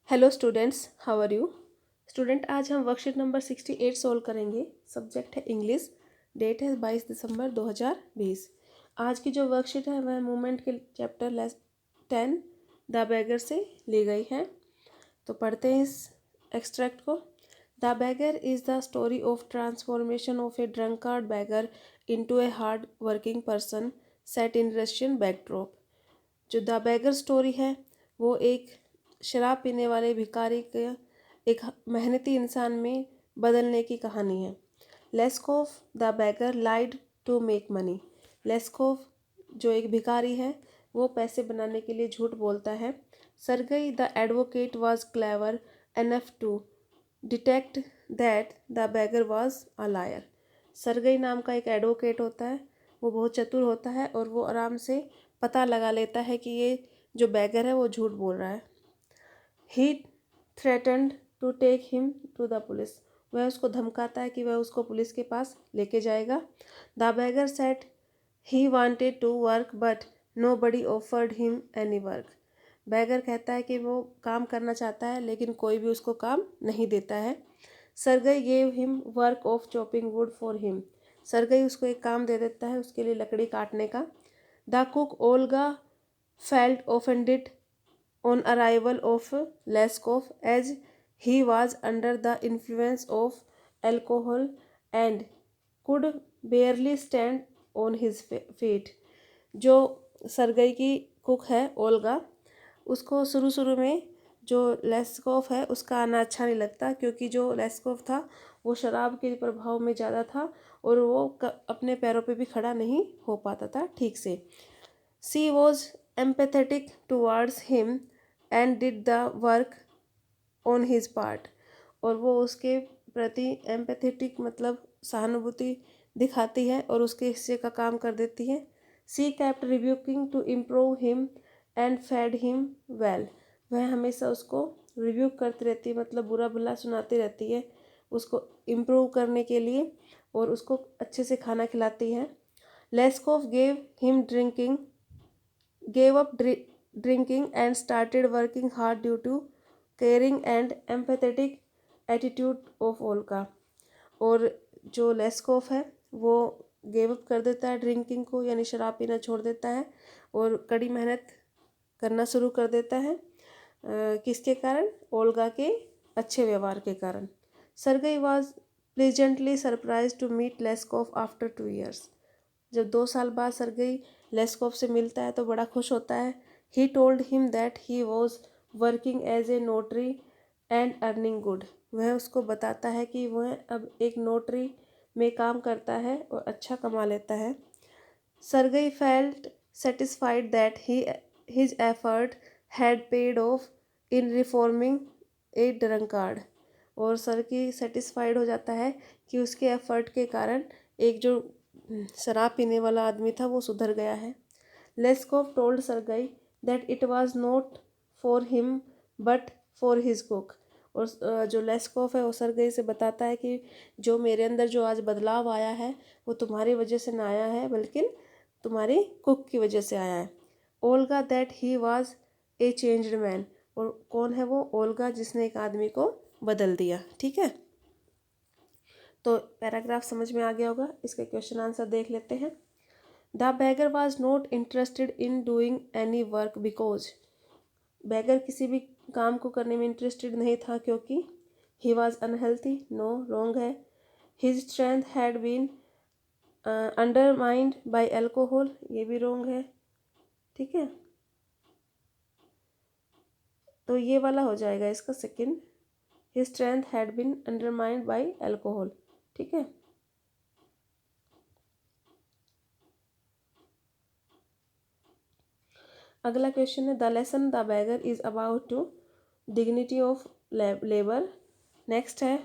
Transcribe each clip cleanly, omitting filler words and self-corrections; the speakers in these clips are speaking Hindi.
Hello students, how are you. Student, आज हम वर्कशीट नंबर 68 सोल्व करेंगे। सब्जेक्ट है इंग्लिश। डेट है 22 दिसंबर 2020। आज की जो वर्कशीट है वह मूवमेंट के चैप्टर 10 द बैगर से ली गई है। तो पढ़ते हैं इस एक्सट्रैक्ट को। The beggar is the story of transformation of a drunkard beggar into a hard working person set in Russian backdrop. जो द बैगर स्टोरी है वो एक शराब पीने वाले भिखारी के एक मेहनती इंसान में बदलने की कहानी है। Leskov the beggar lied to make money. Leskov जो एक भिखारी है वो पैसे बनाने के लिए झूठ बोलता है। Sergei the advocate was clever enough to detect that the beggar was a liar. Sergei नाम का एक एडवोकेट होता है, वो बहुत चतुर होता है और वो आराम से पता लगा लेता है कि ये जो बैगर है वो झूठ बोल रहा है। He threatened to take him to the police. वह उसको धमकाता है कि वह उसको पुलिस के पास लेके जाएगा। The beggar said he wanted to work but nobody offered him any work. Beggar कहता है कि वो काम करना चाहता है लेकिन कोई भी उसको काम नहीं देता है। Sergei gave him work of chopping wood for him. Sergei उसको एक काम दे देता है उसके लिए लकड़ी काटने का। The cook Olga felt offended on arrival of Leskov as he was under the influence of alcohol and could barely stand on his feet। जो सरगई की कुक है ओल्गा, उसको शुरू शुरू में जो लेस्कोव है उसका आना अच्छा नहीं लगता, क्योंकि जो लेस्कोव था वो शराब के प्रभाव में ज़्यादा था और वो अपने पैरों पे भी खड़ा नहीं हो पाता था ठीक से। She was empathetic towards him and did the work on his part. और वो उसके प्रति एम्पैथेटिक मतलब सहानुभूति दिखाती है और उसके हिस्से का काम कर देती है। She kept rebuking to improve him and fed him well. वह हमेशा उसको रिव्यू करती रहती है, मतलब बुरा भला सुनाती रहती है उसको इम्प्रूव करने के लिए, और उसको अच्छे से खाना खिलाती है। लेस्कोव gave up drinking and started working hard due to caring and empathetic attitude of Olga। और जो लेस्कोफ है वो गेव अप कर देता है ड्रिंकिंग को, यानी शराब पीना छोड़ देता है और कड़ी मेहनत करना शुरू कर देता है। किसके कारण? ओल्गा के अच्छे व्यवहार के कारण। Sergei was pleasantly surprise to meet Leskov after 2 years। जब 2 साल बाद सरगई लेस्कोव से मिलता है तो बड़ा खुश होता है। He told him that he was working as a notary and earning good. वह उसको बताता है कि वह अब एक नोटरी में काम करता है और अच्छा कमा लेता है। Sergei felt satisfied that his effort had paid of in reforming A drunkard. और सरगी सेटिस्फाइड हो जाता है कि उसके एफर्ट के कारण एक जो शराब पीने वाला आदमी था वो सुधर गया है। Leskov told Sergei that it was not for him but for his cook. और जो लेस्कोव है वो सरगई से बताता है कि जो मेरे अंदर जो आज बदलाव आया है वो तुम्हारी वजह से ना आया है बल्कि तुम्हारी कुक की वजह से आया है। Olga that he was a changed man. और कौन है वो? ओल्गा, जिसने एक आदमी को बदल दिया। ठीक है, तो पैराग्राफ समझ में आ गया होगा। इसके क्वेश्चन आंसर देख लेते हैं। The beggar was not interested in doing any work because. Beggar किसी भी काम को करने में इंटरेस्टेड नहीं था क्योंकि he was unhealthy. No, wrong है। His strength had been undermined by alcohol. ये भी रॉन्ग है। ठीक है, तो ये वाला हो जाएगा इसका second. His strength had been undermined by alcohol. ठीक है, अगला क्वेश्चन है the lesson the beggar is about to dignity of labour. Next है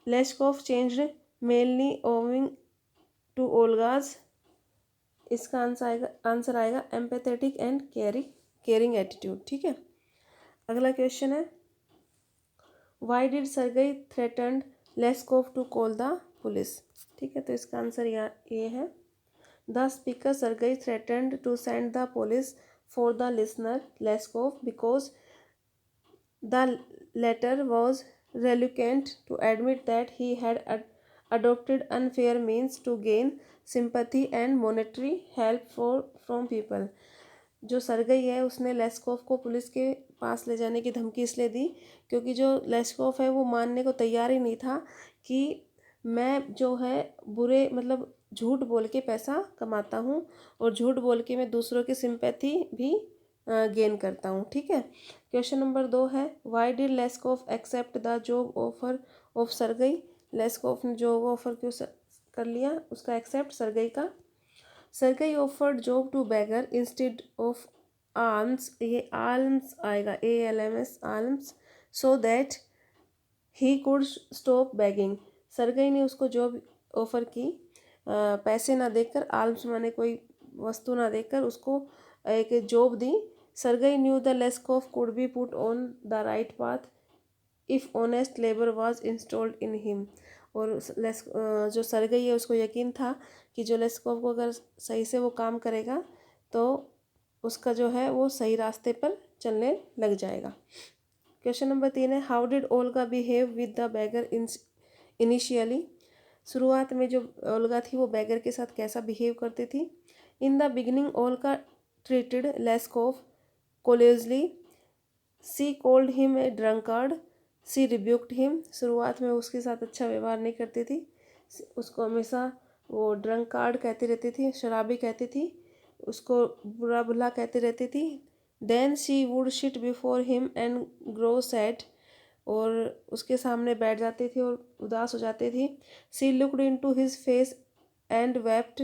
Leskov changed mainly owing to Olga's. इसका आंसर आएगा एम्पैथेटिक एंड केयरिंग एटीट्यूड। ठीक है, अगला क्वेश्चन है why did Sergei threatened Leskov to call the police. ठीक है, तो इसका आंसर ये है the speaker Sergei threatened to send the police for the listener Leskov because the latter was reluctant to admit that he had adopted unfair means to gain sympathy and monetary help from people. जो सरगई है उसने लेस्कोफ को पुलिस के पास ले जाने की धमकी इसलिए दी क्योंकि जो लेस्कोफ है वो मानने को तैयार ही नहीं था कि मैं जो है बुरे मतलब झूठ बोल के पैसा कमाता हूँ और झूठ बोल के मैं दूसरों की सिंपैथी भी गेन करता हूँ। ठीक है। क्वेश्चन नंबर 2 है why did Leskov accept the job offer of Sergei. Leskov ने जॉब ऑफर क्यों कर लिया उसका एक्सेप्ट सरगई का। Sergei offered job to beggar instead of alms, ये आर्म्स आएगा ALMS alms, so that he could stop begging. Sergei ने उसको जॉब ऑफर की पैसे ना देकर, आर्म्स माने कोई वस्तु ना देकर उसको एक जॉब दी। Sergei knew the Leskov could be put on the right path if honest labour was installed in him. और जो सरगई है उसको यकीन था कि जो लेस्कोफ को अगर सही से वो काम करेगा तो उसका जो है वो सही रास्ते पर चलने लग जाएगा। क्वेश्चन नंबर 3 है how did Olga behave with the bagger initially. शुरुआत में जो ओल्गा थी वो बैगर के साथ कैसा बिहेव करती थी। In the beginning Olga treated Leskov callously, she called him a drunkard, she rebuked him. शुरुआत में उसके साथ अच्छा व्यवहार नहीं करती थी, उसको हमेशा वो ड्रंकार्ड कहती रहती थी, शराबी कहती थी, उसको बुरा भला कहती रहती थी। Then she would sit before him and grow sad, और उसके सामने बैठ जाती थी और उदास हो जाती थी। She looked into his face and wept,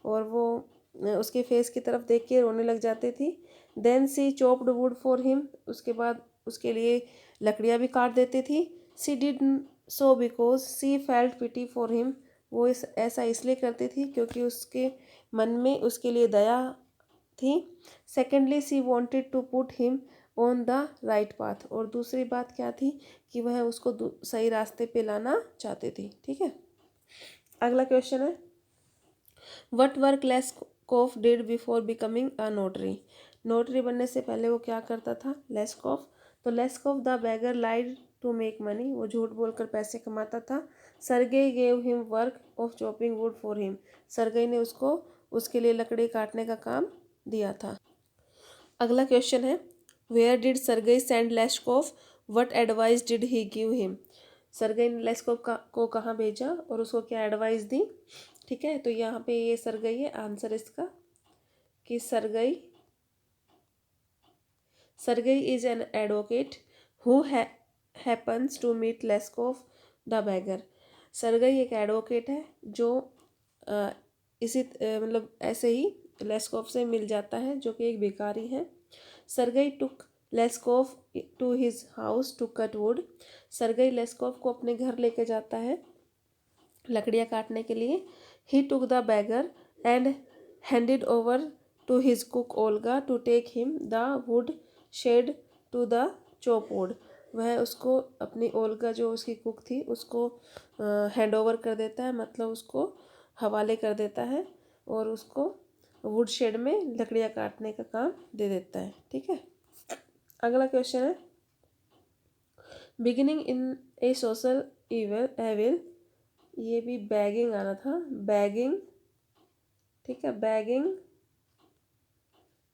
और वो उसके फेस की तरफ देख के रोने लग जाती थी। Then she chopped wood for him, उसके बाद उसके लिए लकड़ियाँ भी काट देती थी। She did so because she felt pity for him, वो ऐसा इसलिए करती थी क्योंकि उसके मन में उसके लिए दया थी। Secondly she wanted to put him on the right path, और दूसरी बात क्या थी कि वह उसको सही रास्ते पे लाना चाहती थी। ठीक है। अगला क्वेश्चन है what work Leskov did before becoming a notary. Notary बनने से पहले वो क्या करता था लेस्कोफ। तो Leskov the beggar lied to make money, वो झूठ बोलकर पैसे कमाता था। Sergei gave him work of chopping wood for him, Sergei ने उसको उसके लिए लकड़ी काटने का काम दिया था। अगला क्वेश्चन है where did Sergei send Leskov, what advice did he give him. Sergei ने लेस्कोफ को कहाँ भेजा और उसको क्या एडवाइस दी। ठीक है। तो यहाँ पे ये सरगई है आंसर इसका कि Sergei is an advocate who happens to meet Leskov the beggar. Sergei एक एडवोकेट है जो इसी मतलब ऐसे ही लेस्कोफ से मिल जाता है जो कि एक भिखारी है। Sergei took Leskov to his house to cut wood, Sergei Leskov को अपने घर लेके जाता है लकड़ियाँ काटने के लिए। He took the beggar and handed over to his cook Olga to take him the wood shed to the chop wood, वह उसको अपनी ओल्गा जो उसकी कुक थी उसको हैंड ओवर कर देता है, मतलब उसको हवाले कर देता है और उसको वुड शेड में लकड़ियाँ काटने का काम दे देता है। ठीक है। अगला क्वेश्चन है beginning in a social evil, ये भी बैगिंग आना था, बैगिंग। ठीक है। Begging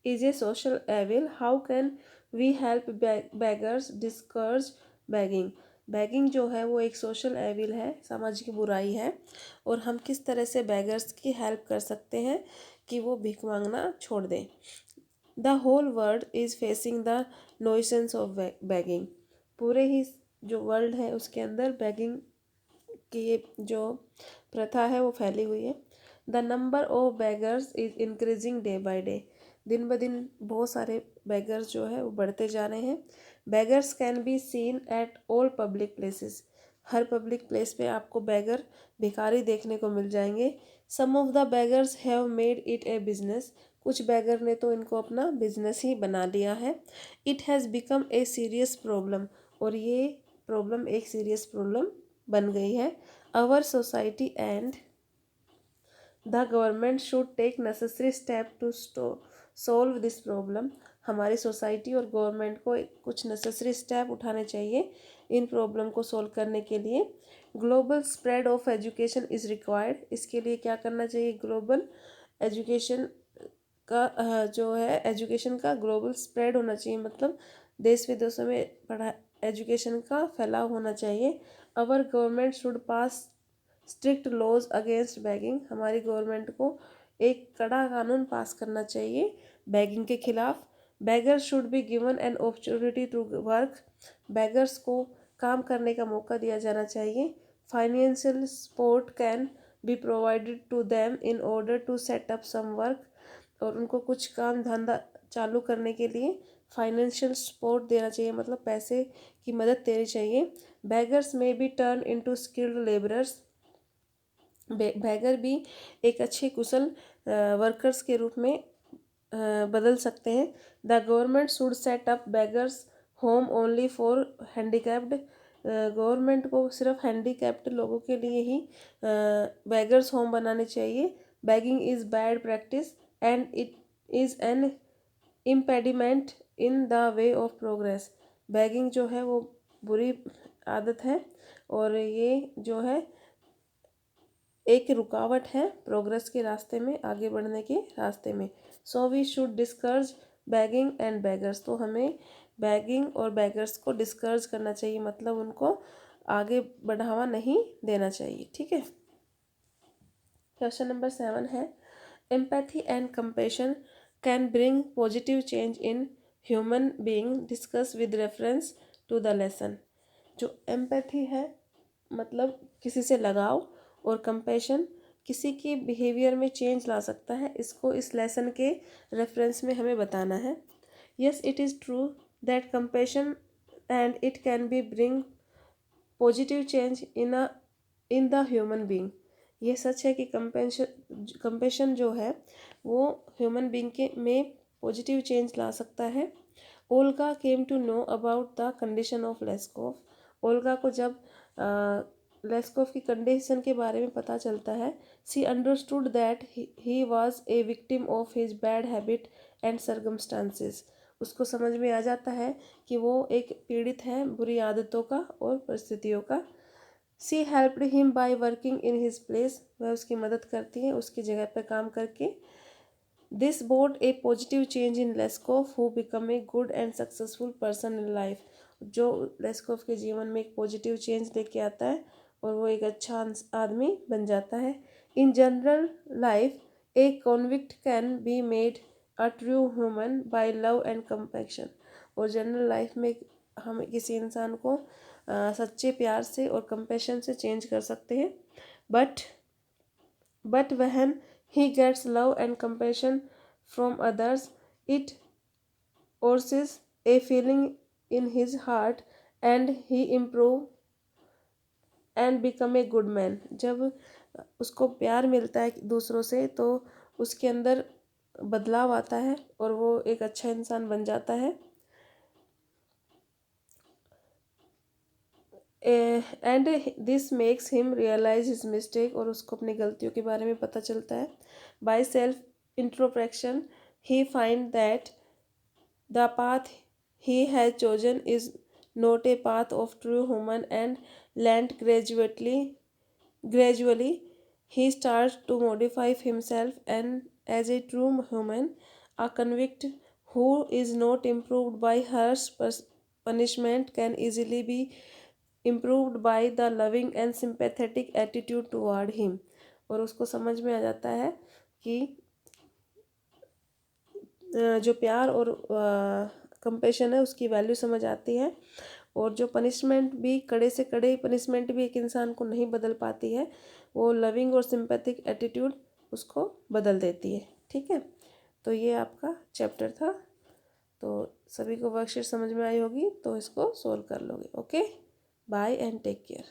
is a social evil, how can we help beggars discourage begging. Begging जो है वो एक सोशल एविल है, सामाजिक बुराई है, और हम किस तरह से बैगर्स की हेल्प कर सकते हैं कि वो भीख मांगना छोड़ दें। The whole world is facing the nuisance of begging, पूरे ही जो वर्ल्ड है उसके अंदर बैगिंग की ये जो प्रथा है वो फैली हुई है। The number of beggars is increasing day by day, दिन ब दिन बहुत सारे बैगर्स जो है वो बढ़ते जा रहे हैं। Beggars can be seen at all public places, हर पब्लिक प्लेस पे आपको बैगर भिखारी देखने को मिल जाएंगे। Some of the beggars have made it a business, कुछ बैगर ने तो इनको अपना बिजनेस ही बना लिया है। It has become a serious problem, और ये प्रॉब्लम एक सीरियस प्रॉब्लम बन गई है। Our society and the government should take necessary step to solve this problem. हमारी सोसाइटी और गवर्नमेंट को कुछ नेसेसरी स्टेप उठाने चाहिए इन प्रॉब्लम को सॉल्व करने के लिए। Global spread of education is required. इसके लिए क्या करना चाहिए, ग्लोबल एजुकेशन का जो है एजुकेशन का ग्लोबल स्प्रेड होना चाहिए, मतलब देश विदेशों में एजुकेशन का फैलाव होना चाहिए। Our government should pass strict laws against begging. हमारी गवर्नमेंट को एक कड़ा कानून पास करना चाहिए बैगिंग के खिलाफ। Beggars should be given an opportunity to work. Beggars को काम करने का मौका दिया जाना चाहिए। Financial support can be provided to them in order to set up some work. और उनको कुछ काम धंधा चालू करने के लिए फाइनेंशियल सपोर्ट देना चाहिए, मतलब पैसे की मदद देनी चाहिए। Beggars may be turned into skilled labourers. Beggar भी एक अच्छे कुशल वर्कर्स के रूप में बदल सकते हैं। The government should set up beggars home only for handicapped. Government को सिर्फ हैंडीकैप्ड लोगों के लिए ही बैगर्स होम बनाने चाहिए। Bagging is bad practice and it is an impediment in the way of progress. Bagging जो है वो बुरी आदत है और ये जो है एक रुकावट है प्रोग्रेस के रास्ते में, आगे बढ़ने के रास्ते में। So we should discourage begging and beggars. तो हमें बैगिंग और बैगर्स को डिस्कर्ज करना चाहिए, मतलब उनको आगे बढ़ावा नहीं देना चाहिए। ठीक है। क्वेश्चन नंबर 7 है, empathy and compassion can bring positive change in human being, discuss with reference to the lesson. जो एम्पैथी है मतलब किसी से लगाव, और कंपैशन किसी की बिहेवियर में चेंज ला सकता है। इसको इस लेसन के रेफरेंस में हमें बताना है। Yes it is true that compassion and it can be bring positive change in the human being. ये सच है कि कंपैशन जो है वो ह्यूमन बीइंग के में पॉजिटिव चेंज ला सकता है। Olga came to know about the condition of Leskov. ओल्गा को जब लेस्कोव की कंडीशन के बारे में पता चलता है, she understood that he was a victim of his bad habit and circumstances. उसको समझ में आ जाता है कि वो एक पीड़ित है बुरी आदतों का और परिस्थितियों का। She helped him by working in his place. वह उसकी मदद करती है उसकी जगह पर काम करके। This brought a positive change in Leskov who become a good and successful person in life. जो लेस्कोव के जीवन में एक पॉजिटिव चेंज लेके आता है और वो एक अच्छा आदमी बन जाता है। In general life a convict can be made a true human by love and compassion. और जनरल लाइफ में हम किसी इंसान को सच्चे प्यार से और कंपैशन से चेंज कर सकते हैं। But when he gets love and compassion from others, it arouses a feeling in his heart and he improve and become a good man। जब उसको प्यार मिलता है दूसरों से तो उसके अंदर बदलाव आता है और वो एक अच्छा इंसान बन जाता है। And this makes him realise his mistake. और उसको अपनी गलतियों के बारे में पता चलता है। By self introspection he find that the path he has chosen is not a path of true human and land gradually he starts to modify himself and as a true human, a convict who is not improved by harsh punishment can easily be improved by the loving and sympathetic attitude toward him। और उसको समझ में आ जाता है कि जो प्यार और कंपैशन है उसकी वैल्यू समझ आती है। और जो पनिशमेंट भी कड़े से कड़े पनिशमेंट भी एक इंसान को नहीं बदल पाती है, वो लविंग और सिंपैथिक एटीट्यूड उसको बदल देती है। ठीक है। तो ये आपका चैप्टर था। तो सभी को वर्कशीट समझ में आई होगी तो इसको सोल्व कर लोगे। Okay, bye and take care.